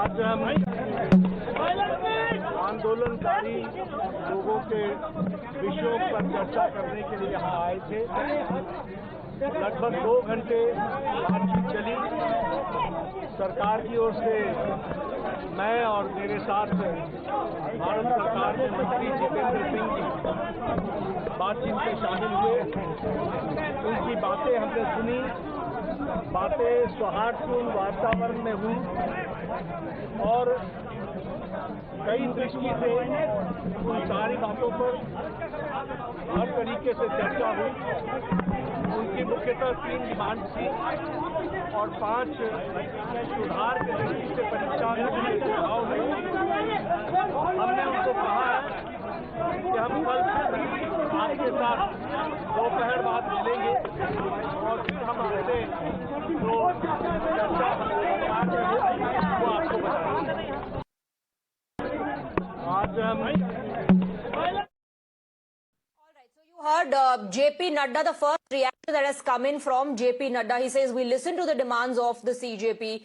आज हम आंदोलनकारी लोगों के विषयों पर चर्चा करने के लिए यहाँ आए थे। लगभग 2 घंटे बातचीत चली। सरकार की ओर से मैं और मेरे साथ भारत सरकार के मंत्री जितेंद्र सिंह जी बातचीत में शामिल हुए। उनकी बातें हमने सुनी। बातें सौहार्दपूर्ण वातावरण में हुई और कई दृष्टि से उन सारी बातों पर हर तरीके से चर्चा हुई। उनकी मुख्यतः 3 डिमांड थी और 5 सुधार की दृष्टि से परीक्षा में सुझाव हुए। हमने उनको कहा है कि हम कल आपके साथ दोपहर बाद मिलेंगे और फिर हम अपने जो चर्चा वो आपको बताएंगे। आज हम heard JP Nadda, the first reaction that has come in from JP Nadda. He says, we listened to the demands of the CJP.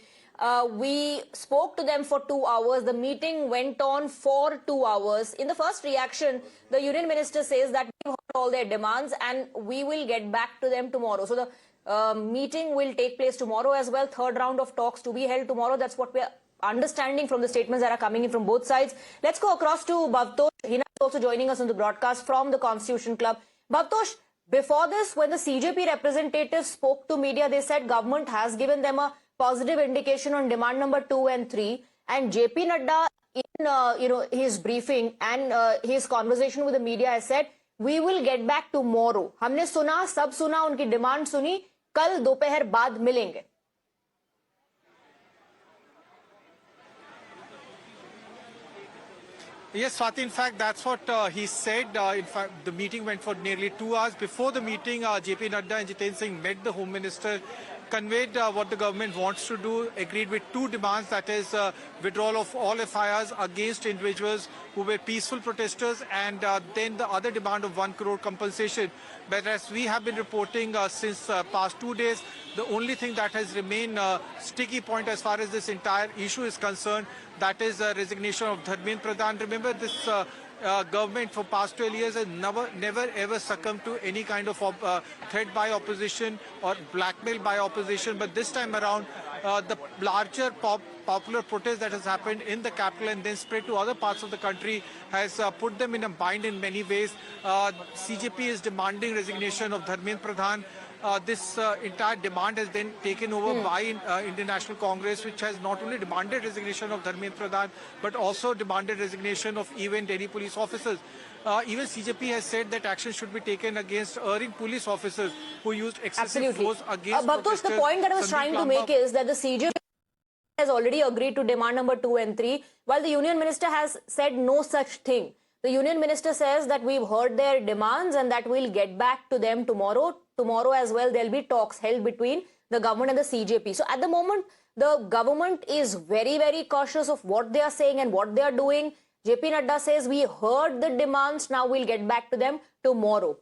We spoke to them for 2 hours. The meeting went on for 2 hours. In the first reaction, the union minister says that we've heard all their demands and we will get back to them tomorrow. So the meeting will take place tomorrow as well. Third round of talks to be held tomorrow. That's what we're understanding from the statements that are coming in from both sides. Let's go across to Bhavtosh. Hina is also joining us on the broadcast from the Constitution Club. Bhavtosh, before this, when the CJP representatives spoke to media, they said government has given them a positive indication on demand number 2 and 3. And JP Nadda, in his briefing and his conversation with the media, has said, we will get back tomorrow. हमने सुना, सब सुना, उनकी demand सुनी, कल दोपहर बाद मिलेंगे. Yes, Swati, in fact, that's what he said. In fact, the meeting went for nearly 2 hours. Before the meeting, JP Nadda and Jitendra Singh met the Home Minister, conveyed what the government wants to do, agreed with 2 demands, that is withdrawal of all FIRs against individuals who were peaceful protesters, and then the other demand of 1 crore compensation. But as we have been reporting since past 2 days, the only thing that has remained sticky point as far as this entire issue is concerned, that is resignation of Dharmendra Pradhan. Remember, this government for past 12 years has never ever succumbed to any kind of threat by opposition or blackmail by opposition. But this time around, the larger popular protest that has happened in the capital and then spread to other parts of the country has put them in a bind in many ways. CJP is demanding resignation of Dharmendra Pradhan. This entire demand has then taken over by Indian National Congress, which has not only demanded resignation of Dharmendra Pradhan, but also demanded resignation of even Delhi police officers. Even CJP has said that action should be taken against erring police officers who used excessive force against protesters. The point that I was trying to make is that the CJP has already agreed to demand number 2 and 3, while the union minister has said no such thing. The union minister says that we've heard their demands and that we'll get back to them tomorrow. Tomorrow as well, there'll be talks held between the government and the CJP. So at the moment, the government is very, very cautious of what they are saying and what they are doing. JP Nadda says, we heard the demands, now we'll get back to them tomorrow.